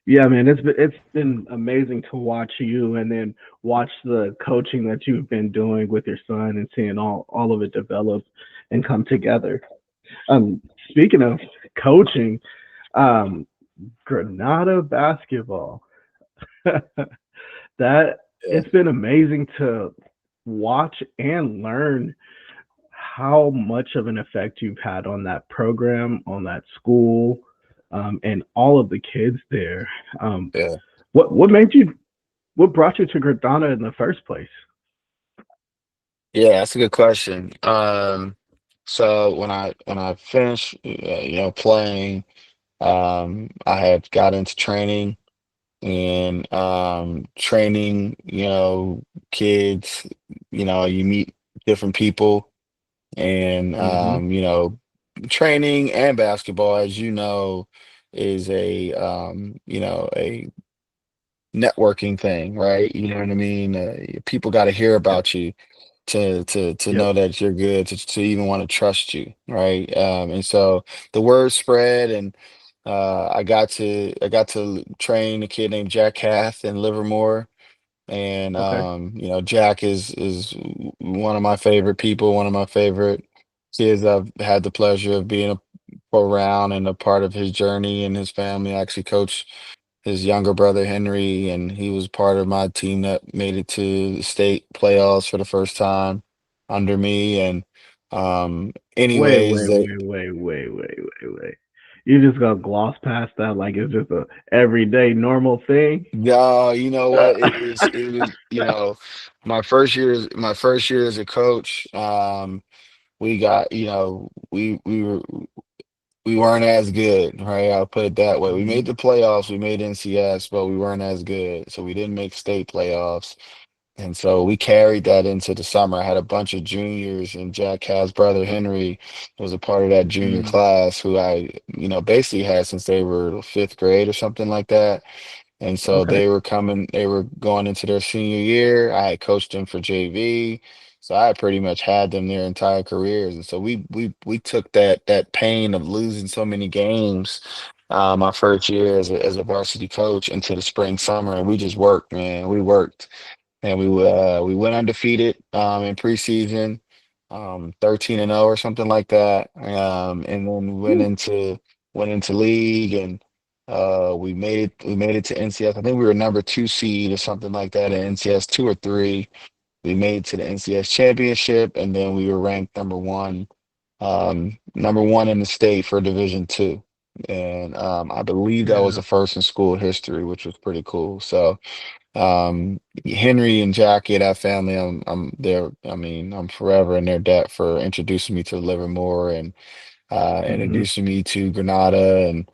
Yeah, man, it's been amazing to watch you and then watch the coaching that you've been doing with your son and seeing all of it develop and come together. Speaking of coaching, um, Granada basketball. That Yeah. it's been amazing to watch and learn how much of an effect you've had on that program, on that school, and all of the kids there. Um, Yeah. what made you? What brought you to Granada in the first place? Yeah, that's a good question. So when I finished, playing, I had got into training and training, kids, you meet different people and Hmm. training and basketball, as you know, is a networking thing, right? You know what I mean? People got to hear Yep. about you to Yep. know that you're good, to even want to trust you, right? And so the word spread, and I got to train a kid named Jack Hath in Livermore, and Okay. Jack is one of my favorite people, one of my favorite kids I've had the pleasure of being around and a part of his journey and his family. I actually coached his younger brother Henry, and he was part of my team that made it to the state playoffs for the first time under me. And Wait, anyways, wait, that wait, wait, wait, wait, wait, wait. You just gonna gloss past that like it's just a everyday normal thing? no, you know Uh, what? It was my first year as a coach. We got we weren't as good, right? I'll put it that way. We hmm. made the playoffs, we made NCS, but we weren't as good, so we didn't make state playoffs. And so we carried that into the summer. I had a bunch of juniors, and Jack Cass' brother Henry was a part of that junior Mm, class who I, basically had since they were fifth grade or something like that. And so okay. they were going into their senior year. I had coached them for JV. So I pretty much had them their entire careers. And so we took that pain of losing so many games my first year as a varsity coach into the spring summer, and we just worked, man. We worked, and we went undefeated in preseason, 13-0 or something like that. And then we Whew. went into league, and we made it to NCS. I think we were number two seed or something like that in NCS two or three. We made it to the NCS championship, and then we were ranked number one in the state for Division two. And I believe that was Yeah. the first in school history, which was pretty cool. So Henry and Jackie, that family, I'm there. I mean, I'm forever in their debt for introducing me to Livermore and Hmm. introducing me to Granada, and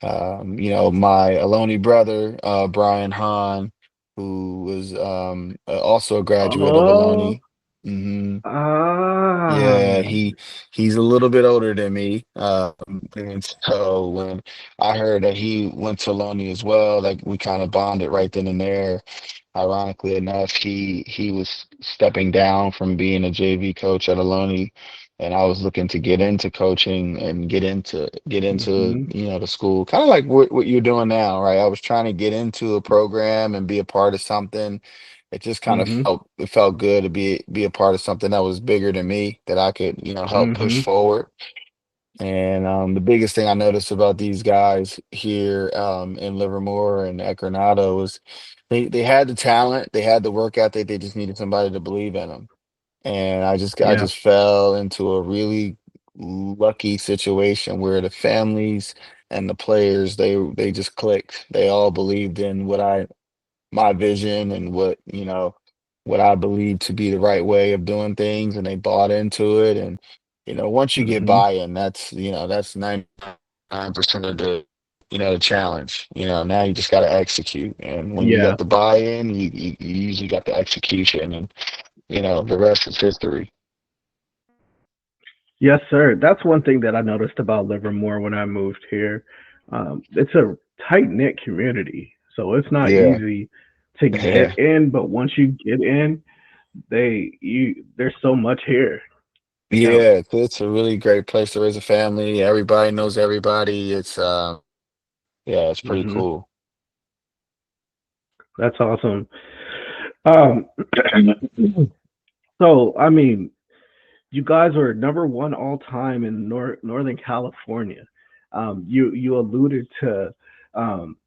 my Aloni brother, Brian Hahn, who was also a graduate of Oh. Aloni. Hmm. Yeah, Ah. he's a little bit older than me, and so when I heard that he went to Aloni as well, like we kind of bonded right then and there. Ironically enough, he was stepping down from being a JV coach at Aloni, and I was looking to get into coaching and get into Hmm. the school, kind of like what you're doing now, right? I was trying to get into a program and be a part of something. It just kind of Hmm. felt good to be a part of something that was bigger than me, that I could help push Hmm. forward. And the biggest thing I noticed about these guys here in Livermore and at Granada was they had the talent, they had the work ethic, they just needed somebody to believe in them. And I Yeah. just fell into a really lucky situation where the families and the players, they just clicked. They all believed in my vision and what I believe to be the right way of doing things, and they bought into it. And once you get Hmm. buy-in, that's 99% of the challenge. Now you just got to execute, and when you Yeah. got the buy-in, you usually got the execution, and the rest is history. Yes, sir. That's one thing that I noticed about Livermore when I moved here. It's a tight knit community, so it's not Yeah. easy to Yeah. get in. But once you get in, there's so much here. Yeah. Yeah, it's a really great place to raise a family. Everybody knows everybody. It's yeah, it's pretty Hmm. cool. That's awesome. Um, so I mean, you guys are number one all time in Northern California. You alluded to um,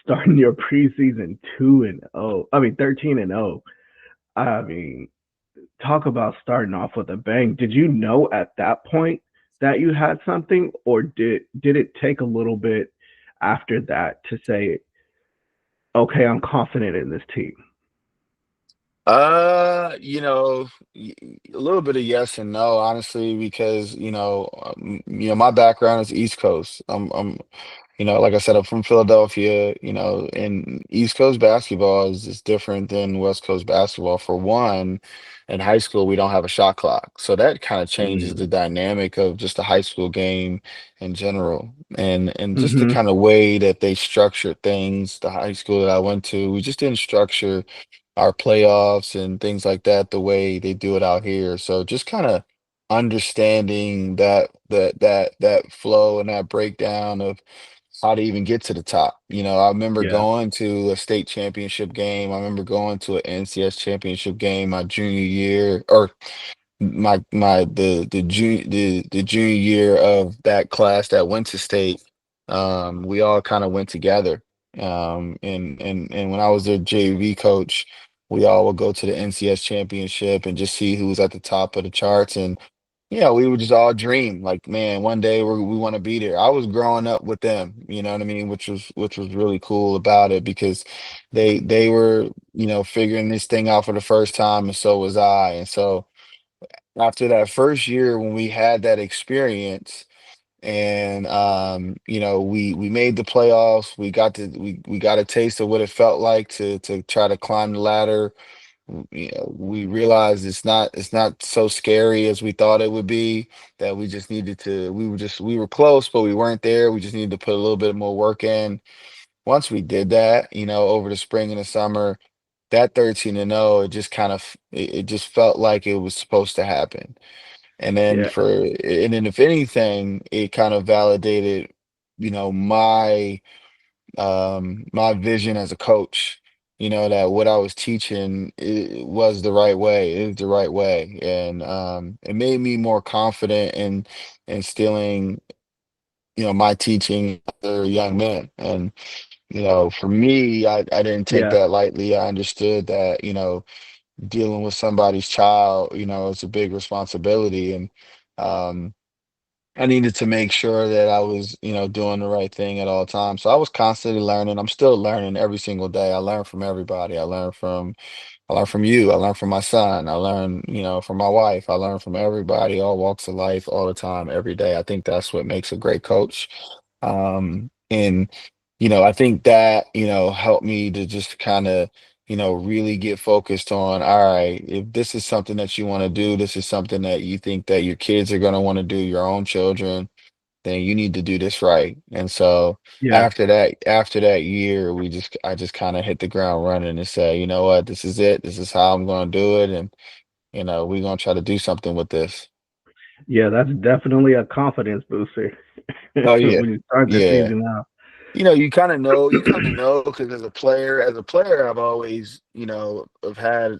starting your preseason 2-0. I mean 13-0. I mean, talk about starting off with a bang. Did you know at that point that you had something, or did it take a little bit after that to say, okay, I'm confident in this team? You know, a little bit of yes and no, honestly, because my background is East Coast. Like I said, I'm from Philadelphia, and East Coast basketball is different than West Coast basketball. For one, in high school, we don't have a shot clock. So that kind of changes Mm. the dynamic of just the high school game in general. And just the Mhm. kind of way that they structured things, the high school that I went to, we just didn't structure our playoffs and things like that the way they do it out here. So just kind of understanding that flow and that breakdown of how to even get to the top. I remember Yeah. going to a state championship game. I remember going to an NCS championship game my junior year, or my the junior year of that class that went to state. We all kind of went together. And when I was their JV coach, we all would go to the NCS championship and just see who was at the top of the charts. And yeah, we would just all dream like, man, one day we want to be there. I was growing up with them, you know what I mean, which was really cool about it because they were, figuring this thing out for the first time, and so was I. And so after that first year when we had that experience and we made the playoffs, we got a taste of what it felt like to try to climb the ladder. We realized it's not so scary as we thought it would be, that we just needed to we were close, but we weren't there. We just needed to put a little bit more work in. Once we did that, over the spring and the summer, that 13-0, it just kind of it just felt like it was supposed to happen. Yeah. And then if anything, it kind of validated, my vision as a coach, that what I was teaching was the right way, is the right way. And it made me more confident in instilling, my teaching to other young men. And, for me, I didn't take Yeah. that lightly. I understood that, dealing with somebody's child, it's a big responsibility. And um I needed to make sure that I was, doing the right thing at all times. So I was constantly learning. I'm still learning every single day. I learn from everybody. I learn from you. I learn from my son. I learn, from my wife. I learn from everybody, all walks of life, all the time, every day. I think that's what makes a great coach. And I think that, helped me to just kind of, really get focused on, all right, if this is something that you want to do, this is something that you think that your kids are going to want to do, your own children, then you need to do this right. And so Yeah. after that year, I just kind of hit the ground running and say, you know what, this is it. This is how I'm going to do it. And, we're going to try to do something with this. Yeah. That's definitely a confidence booster Oh yeah. when you start the Yeah. season out. You kind of know because as a player, I've always, have had,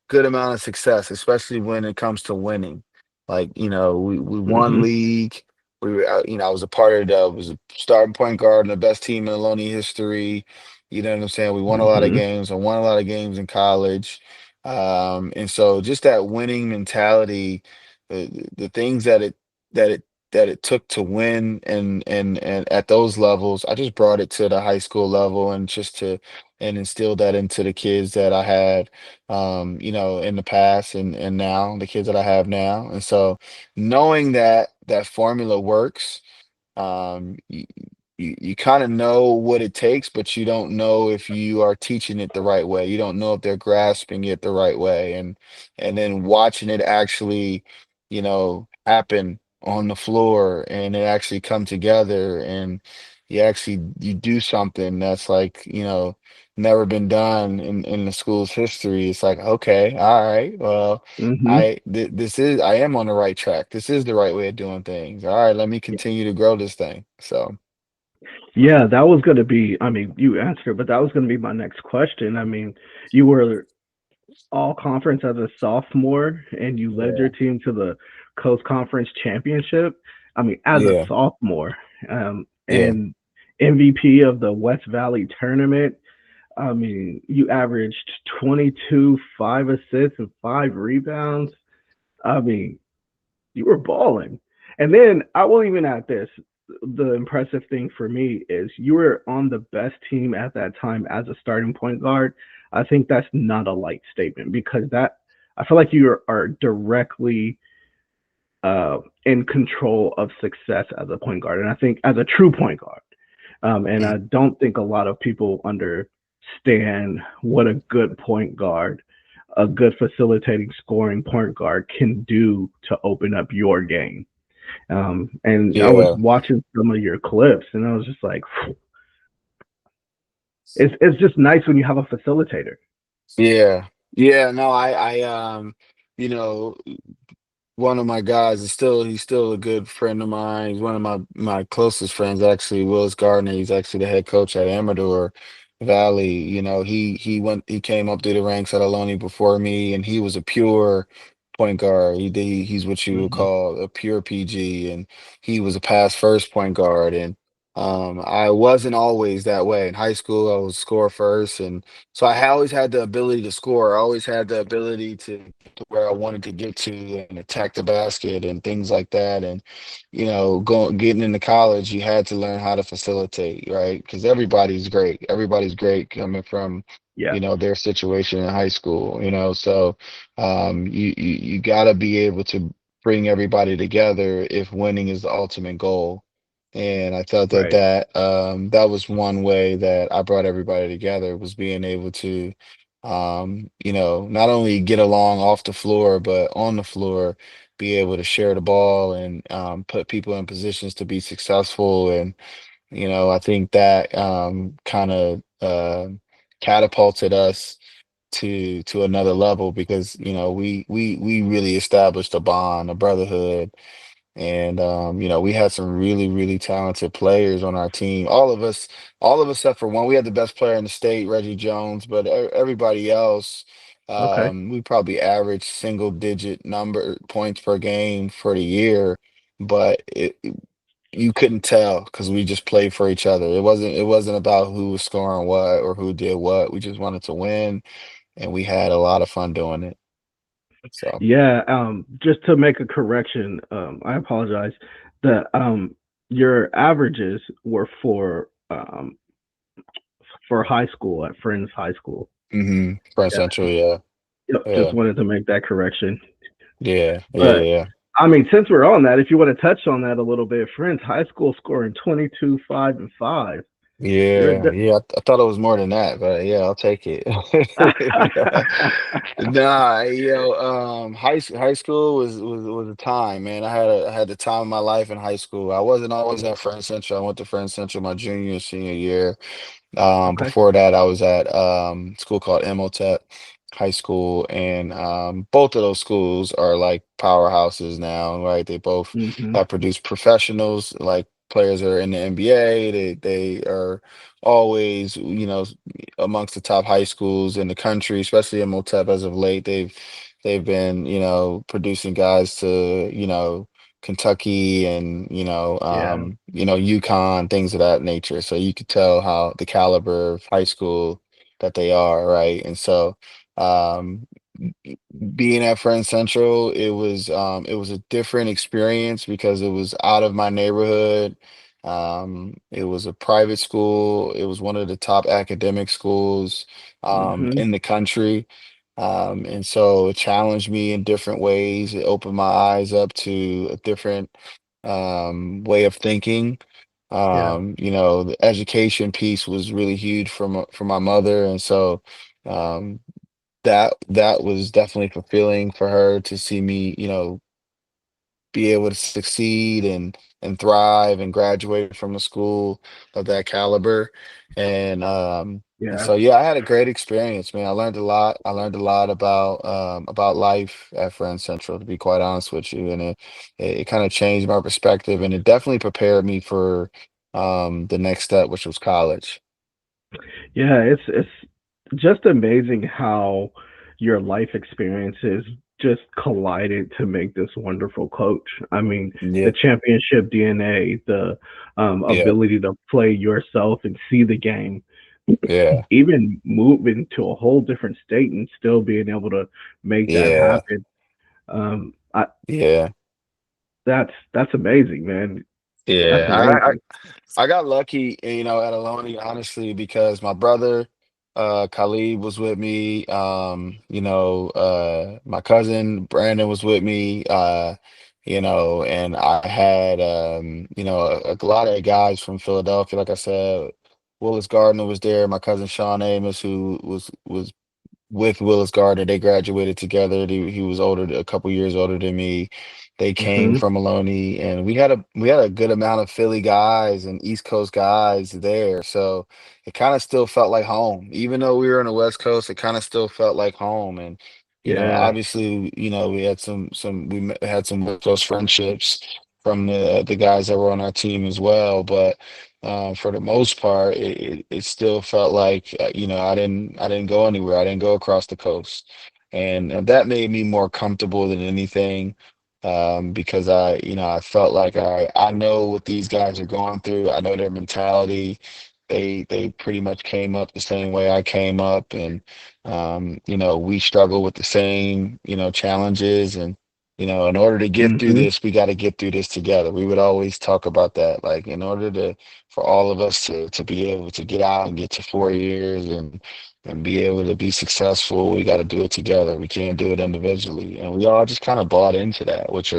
good amount of success, especially when it comes to winning. Like, we won Mhm. league. I was a part of was a starting point guard in the best team in Ohlone history. You know what I'm saying? We won a lot of Mhm. games. I won a lot of games in college. And so just that winning mentality, the things that it that it took to win and at those levels, I just brought it to the high school level and just to and instill that into the kids that I had in the past and now, the kids that I have now. And so knowing that that formula works, you kind of know what it takes, but you don't know if you are teaching it the right way. You don't know if they're grasping it the right way. And then watching it actually, happen on the floor and it actually come together and you do something that's like, never been done in the school's history. It's like, okay, all right, well, Mhm. I am on the right track. This is the right way of doing things. All right, let me continue to grow this thing. So, Yeah, that was going to be, I mean, you answered, but that was going to be my next question. I mean, you were all conference as a sophomore and you led your Yeah. team to the Coast Conference Championship. I mean, as a Yeah. sophomore, Yeah. and MVP of the West Valley tournament. I mean, you averaged 22, 5 assists, and 5 rebounds. I mean, you were balling. And then I will even add this. The impressive thing for me is you were on the best team at that time as a starting point guard. I think that's not a light statement because that I feel like you are directly in control of success as a point guard, and I think as a true point guard. And I Mm. don't think a lot of people understand what a good point guard, a good facilitating scoring point guard can do to open up your game. And I was Yeah. watching some of your clips, and I was just like, it's just nice when you have a facilitator. Yeah. Yeah. No, you know, one of my guys is he's still a good friend of mine. He's one of my closest friends actually, Willis Gardner. He's actually the head coach at Amador Valley. He came up through the ranks at Aloni before me, and he was a pure point guard. He's what you would Hmm. call a pure PG, and he was a pass first point guard. And I wasn't always that way. In high school, I was score first, and so I always had the ability to score. I always had the ability to get to where I wanted to get to and attack the basket and things like that. And getting into college, you had to learn how to facilitate, right? Because everybody's great. Everybody's great coming from Yeah, their situation in high school. So you got to be able to bring everybody together if winning is the ultimate goal. And I felt that right, that was one way that I brought everybody together, was being able to, not only get along off the floor, but on the floor, be able to share the ball and put people in positions to be successful. And I think that kind of catapulted us to another level, because we really established a bond, a brotherhood. And we had some really, really talented players on our team. All of us except for one. We had the best player in the state, Reggie Jones, but everybody else, okay, we probably averaged single digit number points per game for the year. But you couldn't tell because we just played for each other. It wasn't about who was scoring what or who did what. We just wanted to win, and we had a lot of fun doing it. So. yeah. Just to make a correction, I apologize. The your averages were for high school at Friends High School. Front Yeah. Central, yeah. Yep, just Yeah. wanted to make that correction. Yeah, yeah, But yeah, I mean, since we're on that, if you want to touch on that a little bit, Friends High School scoring 22, 5, and 5. You're yeah, yeah. I thought it was more than that, but yeah, I'll take it. Nah, high school was a time, man. I had the time of my life in high school. I wasn't always at Friends Central. I went to Friends Central my junior and senior year. okay. Before that, I was at school called Imhotep High School, and both of those schools are like powerhouses now, right? They both Hmm. have produced professionals, like players that are in the NBA. They are always, amongst the top high schools in the country, especially Imhotep as of late. They've been, producing guys to, Kentucky and Yeah. UConn, things of that nature. So you could tell how the caliber of high school that they are, right? And so um, being at Friend Central, it was a different experience because it was out of my neighborhood. It was a private school. It was one of the top academic schools Hmm. in the country. And so it challenged me in different ways. It opened my eyes up to a different way of thinking. Yeah. The education piece was really huge for my mother, and so um, that was definitely fulfilling for her to see me, be able to succeed and thrive and graduate from a school of that caliber. And Yeah. so yeah, I had a great experience, man. I learned a lot. I learned a lot about life at Friend Central, to be quite honest with you. And it kind of changed my perspective, and it definitely prepared me for the next step, which was college. Yeah, it's just amazing how your life experiences just collided to make this wonderful coach. I mean, the Yeah, championship DNA, the yeah, ability to play yourself and see the game, yeah, even moving to a whole different state and still being able to make that yeah, happen. I yeah, that's amazing, man. That's yeah. amazing. I got lucky, at Aloni, honestly, because my brother, Khalid was with me. My cousin Brandon was with me. And I had, a lot of guys from Philadelphia. Like I said, Willis Gardner was there. My cousin Sean Amos, who was with Willis Gardner. They graduated together. He was a couple years older than me. They came Hmm. from Maloney, and we had a good amount of Philly guys and East Coast guys there. So it kind of still felt like home, even though we were on the West Coast. It kind of still felt like home, and Yeah. obviously, we had had some close friendships from the guys that were on our team as well, but. For the most part, it still felt like I didn't go anywhere. I didn't go across the coast, and that made me more comfortable than anything, because I felt like I know what these guys are going through. I know their mentality. They pretty much came up the same way I came up, and we struggle with the same challenges, and in order to get through Hmm. this, we got to get through this together. We would always talk about that, like in order to for all of us to be able to get out and get to 4 years and be able to be successful, we got to do it together. We can't do it individually, and we all just kind of bought into that, which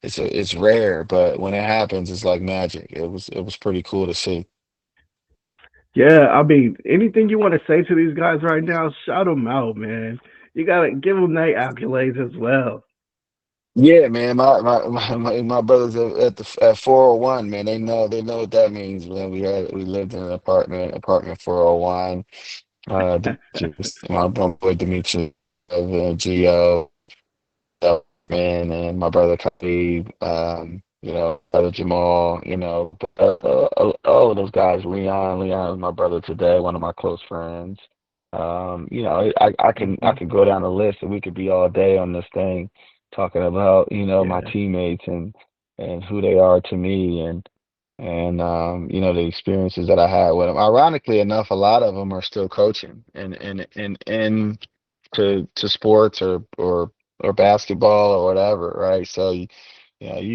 it's rare, but when it happens, it's like magic. It was pretty cool to see. Yeah, I mean, anything you want to say to these guys right now, shout them out, man. You gotta give them their accolades as well. Yeah, man, my brothers at 401, man, they know what that means, man. We lived in an apartment 401. Demetrius, my boy Demetrius, Gio, man, and my brother Khabib, brother Jamal, all of those guys, Leon is my brother today, one of my close friends. I can go down the list and we could be all day on this thing talking about, my Yeah. teammates and who they are to me and the experiences that I had with them. Ironically enough, a lot of them are still coaching and to sports or basketball or whatever, right? So you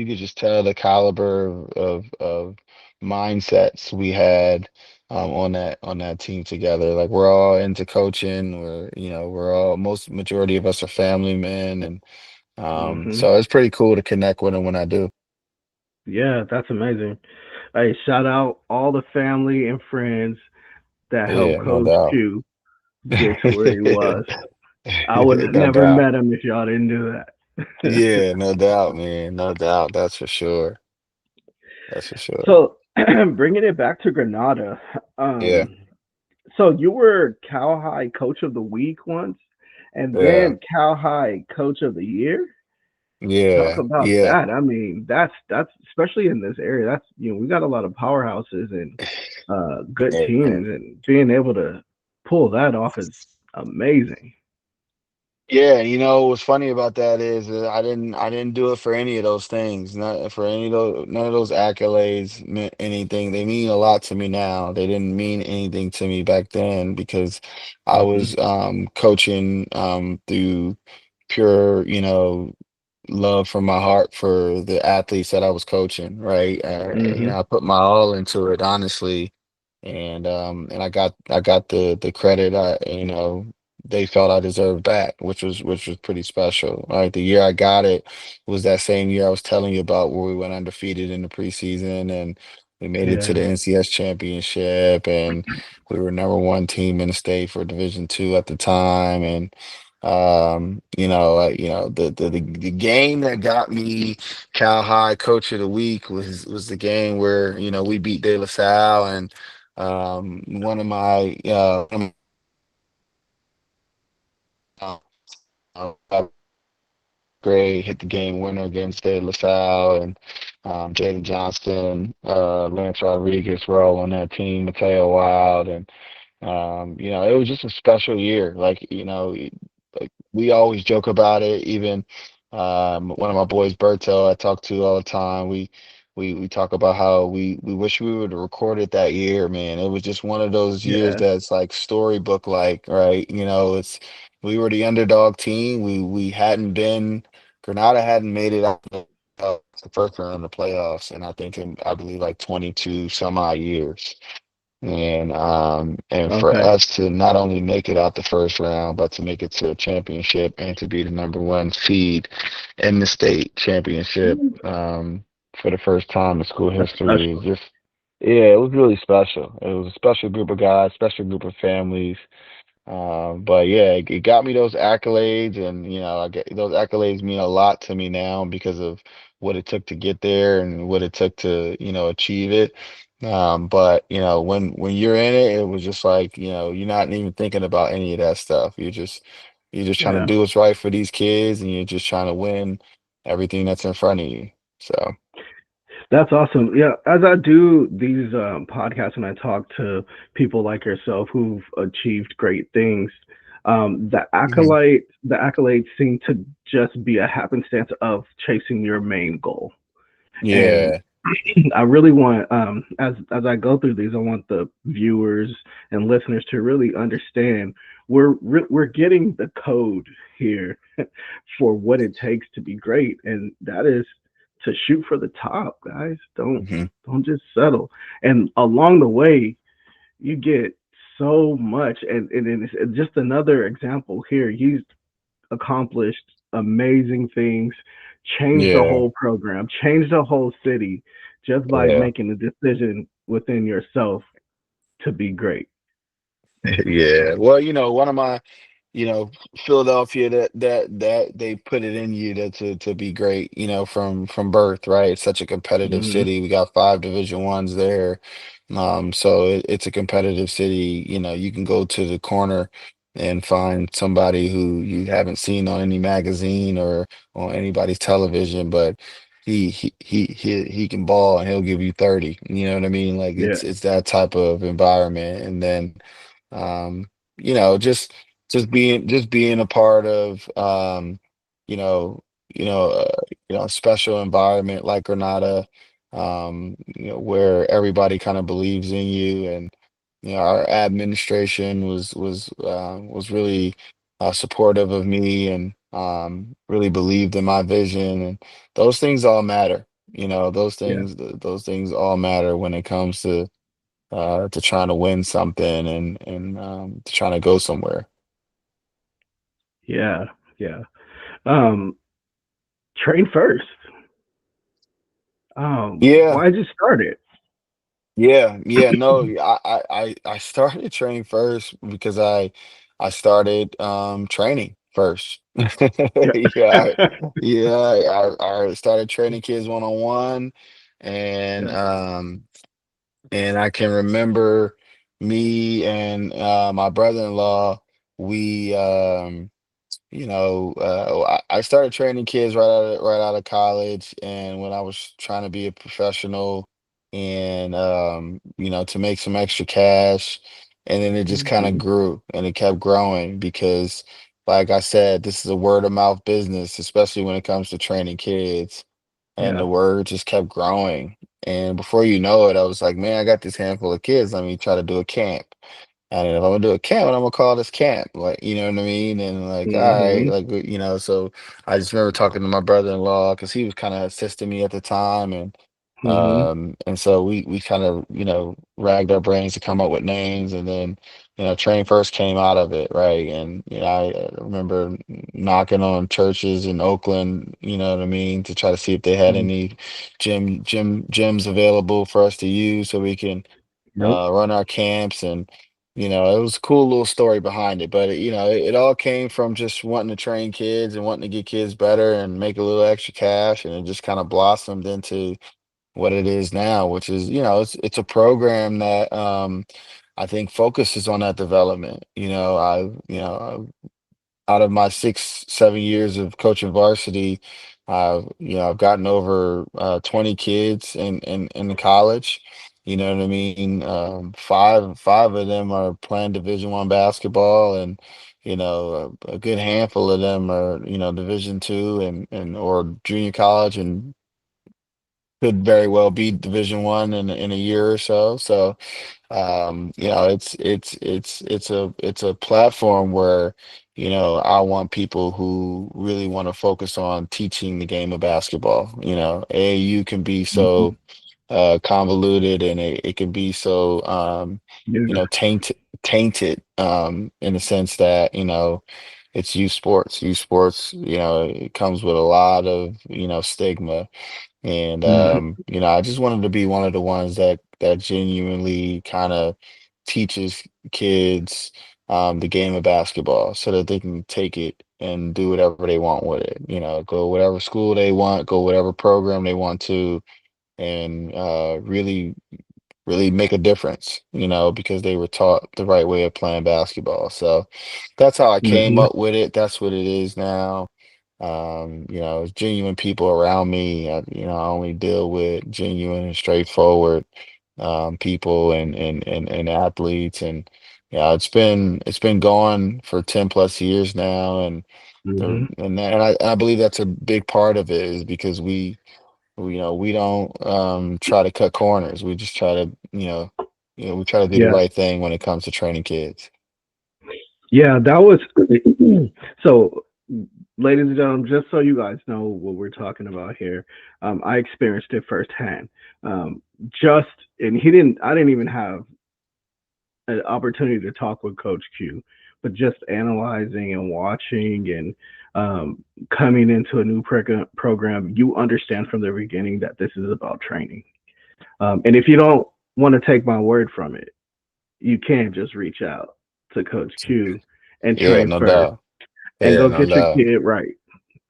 could just tell the caliber of mindsets we had on that team together. Like we're all into coaching. We're all most majority of us are family men, and Hmm. so it's pretty cool to connect with them when I do. Yeah, that's amazing. Hey, shout out all the family and friends that helped Yeah, no Coach doubt. Q get to where he was. I would have No never doubt. met him if y'all didn't do that. Yeah, no doubt, man. No doubt. That's for sure. That's for sure. So, bringing it back to Granada, Yeah, um, so you were Cal High Coach of the Week once, and yeah, then Cal High Coach of the Year. Talk yeah, about yeah. that. I mean, that's especially in this area. That's we got a lot of powerhouses and good Yeah. teams, and being able to pull that off is amazing. Yeah, what's funny about that is I didn't do it for any of those things. Not for any of those none of those accolades meant anything. They mean a lot to me now. They didn't mean anything to me back then because I Hmm. was coaching through pure, love from my heart for the athletes that I was coaching, right? Hmm. I put my all into it, honestly, and I got the credit they felt I deserved back, which was pretty special. Right, the year I got it was that same year I was telling you about where we went undefeated in the preseason and we made it to the Yeah. NCS championship and we were number one team in the state for Division II at the time and the game that got me Cal High Coach of the Week was the game where we beat De La Salle and one of my grade, hit the game winner against State LaSalle, and Jaden Johnston, Lance Rodriguez were all on that team, Mateo Wild, and it was just a special year. Like, like we always joke about it. Even one of my boys, Berto, I talk to all the time. We talk about how we wish we would have recorded that year, man. It was just one of those years Yeah. that's like storybook like, right? It's we were the underdog team. We hadn't been Granada hadn't made it out the first round of the playoffs, and I believe like 22 some odd years. And for Okay. us to not only make it out the first round, but to make it to a championship and to be the number one seed in the state championship for the first time in school That's history is special. just, yeah, it was really special. It was a special group of guys, special group of families. But yeah, it got me those accolades, and I get those accolades mean a lot to me now because of what it took to get there and what it took to, achieve it. But when you're in it, it was just like, you're not even thinking about any of that stuff. You're just trying to Yeah. do what's right for these kids, and you're just trying to win everything that's in front of you. So, That's awesome. Yeah, as I do these podcasts and I talk to people like yourself who've achieved great things, mhm. the accolades seem to just be a happenstance of chasing your main goal. And Yeah, I really want, as I go through these, I want the viewers and listeners to really understand we're getting the code here for what it takes to be great, and that is to shoot for the top, guys. hmm Don't just settle. And along the way, you get so much, and then it's just another example here. He's accomplished amazing things, changed the yeah, whole program, changed the whole city just by yeah. making a decision within yourself to be great. Yeah. Well, one of my, Philadelphia, that they put it in you to be great, from birth, right? It's such a competitive Hmm. city. We got five Division 1s there. So it's a competitive city. You can go to the corner and find somebody who you haven't seen on any magazine or on anybody's television, but he can ball and he'll give you 30. You know what I mean? Like Yeah, it's that type of environment. And then um, just being a part of you know a special environment like Granada, where everybody kind of believes in you, and our administration was really supportive of me, and really believed in my vision, and those things all matter. yeah, Those things all matter when it comes to trying to win something, and to trying to go somewhere. yeah, yeah. Um, Train first. Yeah, Why'd you start it? yeah, yeah. No, I started training first because I started training first. Yeah. Yeah, yeah. I started training kids 1-on-1, and Yeah. um and I can remember me and my brother-in-law. We I started training kids right out of college, and when I was trying to be a professional, and to make some extra cash, and then it just kind of Hmm. grew, and it kept growing because, like I said, this is a word of mouth business, especially when it comes to training kids, and Yeah. the word just kept growing. And before you know it, I was like, man, I got this handful of kids. Let me try to do a camp. And if I'm gonna do a camp, what I'm gonna call this camp, like, you know what I mean? And like, all right, Hmm. like, so I just remember talking to my brother-in-law because he was kind of assisting me at the time, Hmm. and so we kind of, ragged our brains to come up with names, and then, Train First came out of it, right? And I remember knocking on churches in Oakland, you know what I mean, to try to see if they had any gyms available for us to use so we can Nope. run our camps. And it was a cool little story behind it, but it all came from just wanting to train kids and wanting to get kids better and make a little extra cash, and it just kind of blossomed into what it is now, which is, it's a program that I think focuses on that development. out of my 6, 7 years of coaching varsity, I've gotten over 20 kids in the college. You know what I mean? Five of them are playing Division 1 basketball, and a good handful of them are Division 2 and or junior college, and could very well be Division 1 in a year or so. So it's a platform where, I want people who really want to focus on teaching the game of basketball. AAU can be Mhm. so convoluted, and it can be so Yeah. tainted in the sense that, it's youth sports. Youth sports, it comes with a lot of, stigma. And Mhm. I just wanted to be one of the ones that genuinely kind of teaches kids the game of basketball so that they can take it and do whatever they want with it. Go whatever school they want, go whatever program they want to, and really make a difference, because they were taught the right way of playing basketball. So that's how I came Mhm. up with it. That's what it is now. It's genuine people around me. I only deal with genuine and straightforward people and athletes, and it's been going for 10 plus years now, and Mhm. I believe that's a big part of it is because we don't try to cut corners. We just try to, we try to do the Yeah. right thing when it comes to training kids. Yeah, that was so. Ladies and gentlemen, just so you guys know what we're talking about here, I experienced it firsthand. Um, just and he didn't. I didn't even have an opportunity to talk with Coach Q, but just analyzing and watching and coming into a new program, you understand from the beginning that this is about training. And if you don't want to take my word from it, you can just reach out to Coach Q and Yeah, train no first doubt. and Yeah, go no get your doubt. kid right.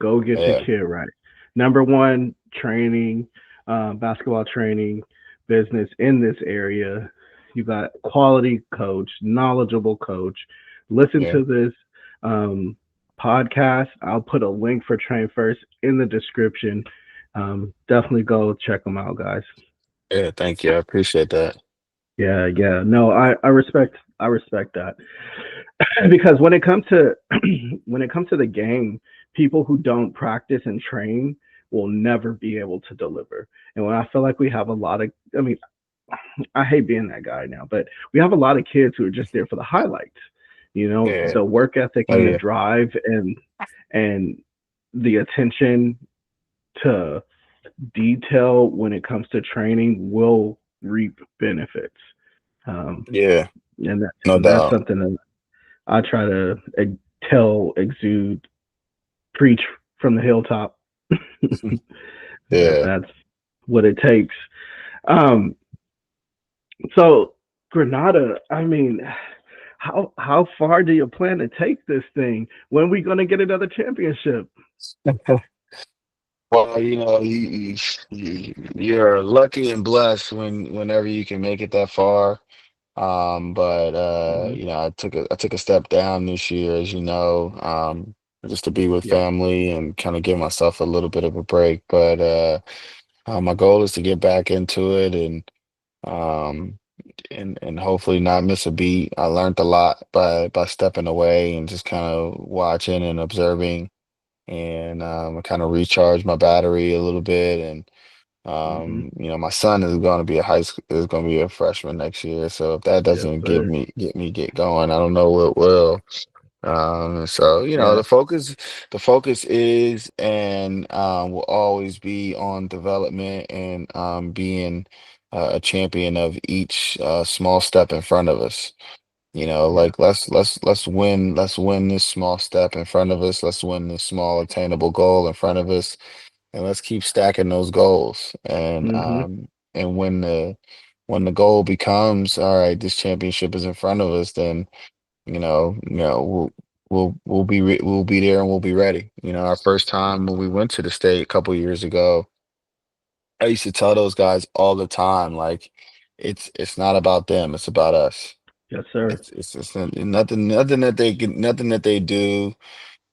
Go get your Yeah, kid right. Number one, training, basketball training business in this area. You got quality coach, knowledgeable coach. Listen yeah, to this podcast. I'll put a link for Train First in the description. Definitely go check them out, guys. yeah. Thank you. I appreciate that. Yeah, yeah. No, I respect that. Because when it comes to when it comes to the game, people who don't practice and train will never be able to deliver. And when I feel like we have a lot of, I mean, I hate being that guy now, but we have a lot of kids who are just there for the highlights. Yeah. The work ethic Oh and the yeah. drive and the attention to detail when it comes to training will reap benefits. Um, Yeah. and No that's doubt. something that I try to tell, exude, preach from the hilltop that Yeah. that's what it takes. Um, so Granada, I mean, how far do you plan to take this thing? When are we gonna get another championship? Well, you're lucky and blessed whenever you can make it that far. But Mm-hmm. I took a step down this year, as you know, just to be with Yep. family and kind of give myself a little bit of a break. But my goal is to get back into it um and hopefully not miss a beat. I learned a lot by stepping away and just kind of watching and observing, and kind of recharge my battery a little bit. And Mm-hmm. my son is going to be a freshman next year. So if that Yes, doesn't sir. get going, I don't know what will. So Yeah. the focus is and will always be on development and being a champion of each small step in front of us. Yeah. Like let's win this small step in front of us. Let's win this small attainable goal in front of us, and let's keep stacking those goals. Mm-hmm. And when the goal becomes, all right, this championship is in front of us, then we'll be there and we'll be ready. Our first time when we went to the state a couple years ago, I used to tell those guys all the time, like, it's not about them, it's about us. Yes, sir. Nothing that they can, nothing that they do,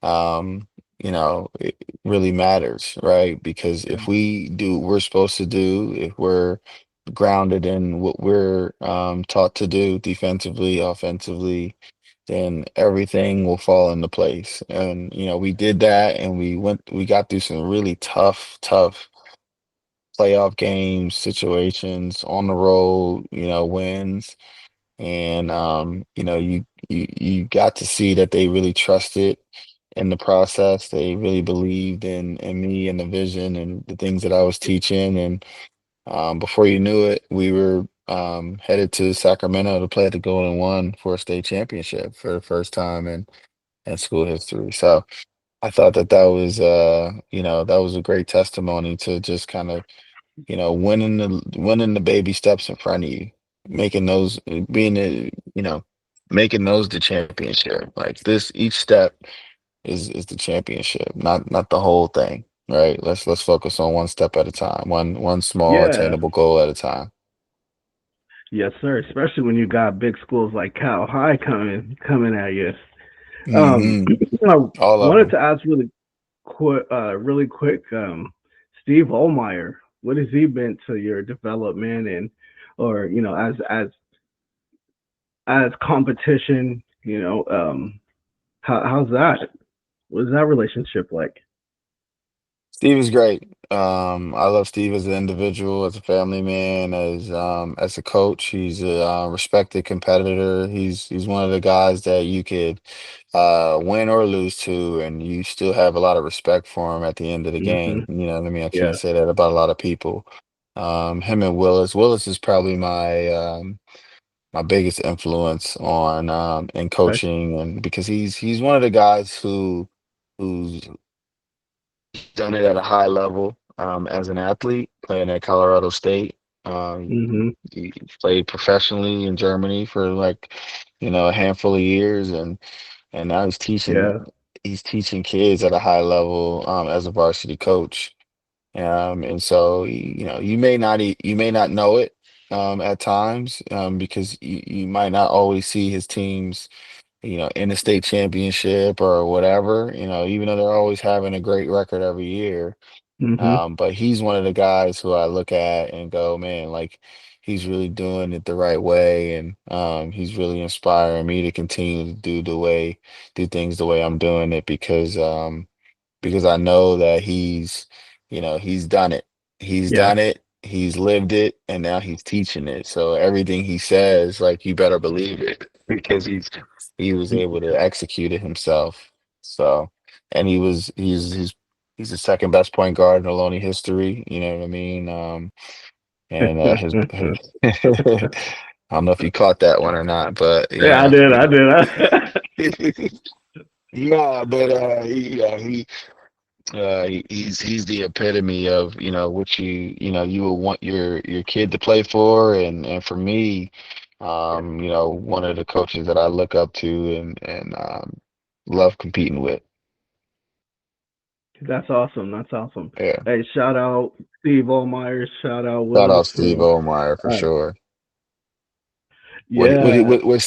um, it really matters, right? Because if we do what we're supposed to do, if we're grounded in what we're taught to do defensively, offensively, then everything will fall into place. And we did that, and we got through some really tough playoff games, situations on the road, wins. And you got to see that they really trusted in the process. They really believed in me and the vision and the things that I was teaching. And before you knew it, we were headed to Sacramento to play at the Golden One for a state championship for the first time in school history. So I thought that was a great testimony to just kind of winning the baby steps in front of you, making those being a making those the championship. Like this, each step is the championship, not the whole thing. Right? Let's focus on one step at a time, one small Yeah. attainable goal at a time. Yes, sir. Especially when you got big schools like Cal High coming at you. Hmm. I All of wanted them. to ask really quick. Steve Olmeyer, what has he been to your development and, or as competition? How's that? What is that relationship like? Steve is great. I love Steve as an individual, as a family man, as a coach. He's a respected competitor. He's one of the guys that you could win or lose to, and you still have a lot of respect for him at the end of the Hmm. game. You know what I mean? I can't Yeah. say that about a lot of people. Him and Willis. Willis is probably my biggest influence on in Okay. coaching, and because he's one of the guys who's done it at a high level as an athlete, playing at Colorado State. Hmm. He played professionally in Germany for like, a handful of years, and now Yeah. he's teaching kids at a high level as a varsity coach. And so you may not know it at times because you might not always see his teams in the state championship or whatever, even though they're always having a great record every year. Hmm. But he's one of the guys who I look at and go, man, like he's really doing it the right way, and he's really inspiring me to continue to do things the way I'm doing it because I know that he's done it. He's Yeah. done it. He's lived it, and now he's teaching it. So everything he says, like you better believe it, because he was able to execute it himself. So, and he's the second best point guard in Ohlone history. You know what I mean? His I don't know if you caught that one or not, but Yeah, I did. I did. yeah, but he's the epitome of what you would want your kid to play for, and for me, one of the coaches that I look up to and love competing with. That's awesome. That's awesome. Yeah, Hey, shout out Steve Olmeyer. Shout out shout Willis. out Steve Omeyer for Uh, sure. yeah. Shout out. What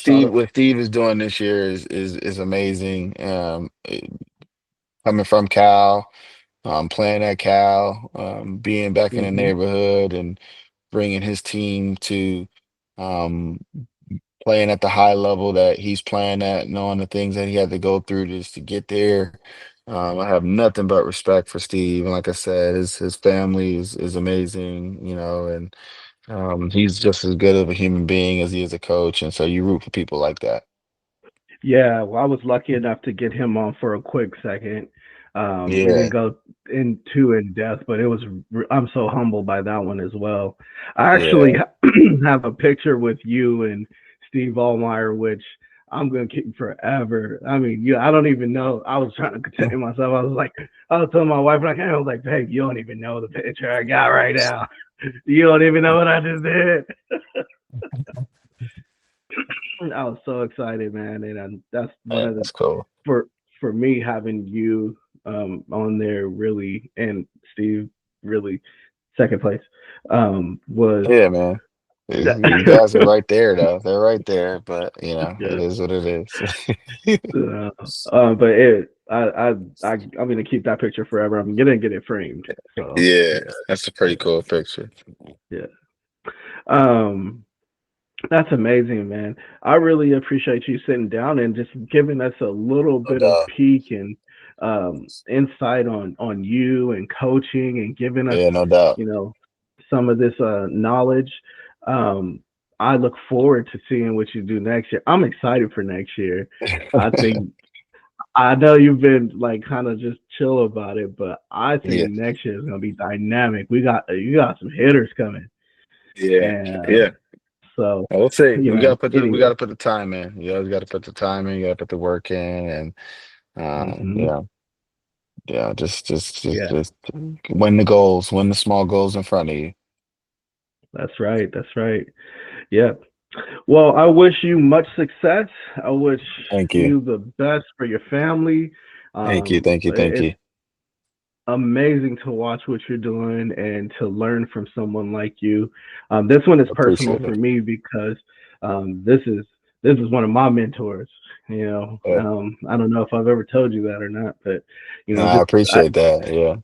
Steve is doing this year is amazing. Coming from Cal, playing at Cal, being back in the Hmm. neighborhood and bringing his team to um, playing at the high level that he's playing at, knowing the things that he had to go through just to get there. I have nothing but respect for Steve, and like I said, his family is amazing, and he's just as good of a human being as he is a coach, and so you root for people like that. Yeah, well, I was lucky enough to get him on for a quick second. We didn't Yeah, go in depth, but it was. I'm so humbled by that one as well. I actually yeah. have a picture with you and Steve Allmeyer, which I'm gonna keep forever. I mean, I don't even know. I was trying to contain myself. I was like, I was telling my wife, like, I was like, babe, you don't even know the picture I got right now. You don't even know what I just did. I was so excited, man, and that's one Yeah, of the that's cool. for for me having you on there really and Steve really second place was Yeah, man. You guys are right there, though. They're right there, but it Yeah. is what it is. Uh, but I'm gonna keep that picture forever. I'm gonna get it framed. So Yeah, yeah, that's a pretty cool picture. yeah. Um, that's amazing, man. I really appreciate you sitting down and just giving us a little No bit of doubt. peek and insight on you and coaching and giving us, Yeah, no doubt. you know, some of this knowledge. Um, I look forward to seeing what you do next year. I'm excited for next year. I think I know you've been like kind of just chill about it, but I think Yeah, next year is gonna be dynamic. You got some hitters coming, yeah, and yeah. so I will say you know. we Anyway, gotta put the time in. You always gotta put the time in. You gotta put the work in, and hmm yeah, yeah, just win the goals, win the small goals in front of you. that's right. That's right. Yeah. Well, I wish you much success. I wish Thank you, you the best for your family. thank you, thank you, thank It's you. amazing to watch what you're doing and to learn from someone like you. This one is personal Appreciate for it. me because this is one of my mentors. Yeah. I don't know if I've ever told you that or not, but No, I just appreciate that. Yeah,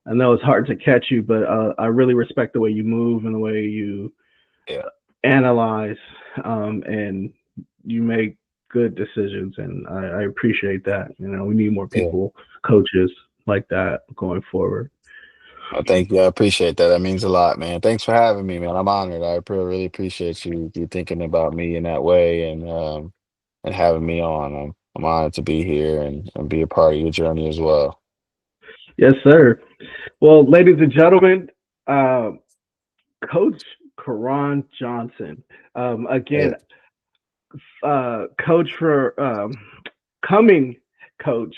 I know it's hard to catch you, but I really respect the way you move and the way you yeah, analyze, and you make good decisions, and I appreciate that. We need more yeah. people, coaches like that going forward. Well, thank you. I appreciate that. That means a lot, man. Thanks for having me, man. I'm honored. Really appreciate you thinking about me in that way and having me on. I'm honored to be here and be a part of your journey as well. Yes, sir. Well, ladies and gentlemen, uh, Coach Quaran Johnson. Yeah, Again, coach for coming coach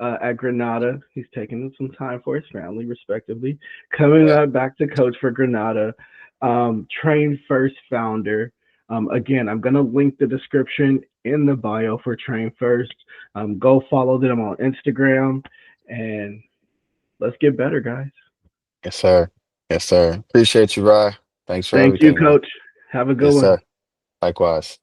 at Granada. He's taking some time for his family, respectively. Coming yeah. back to coach for Granada. Train First founder. Again, I'm going to link the description in the bio for Train First. Go follow them on Instagram and let's get better, guys. Yes, sir. Yes, sir. Appreciate you, Rye. Thanks for Thank you, everything, man. coach. Have a good Yes, one. sir. Likewise.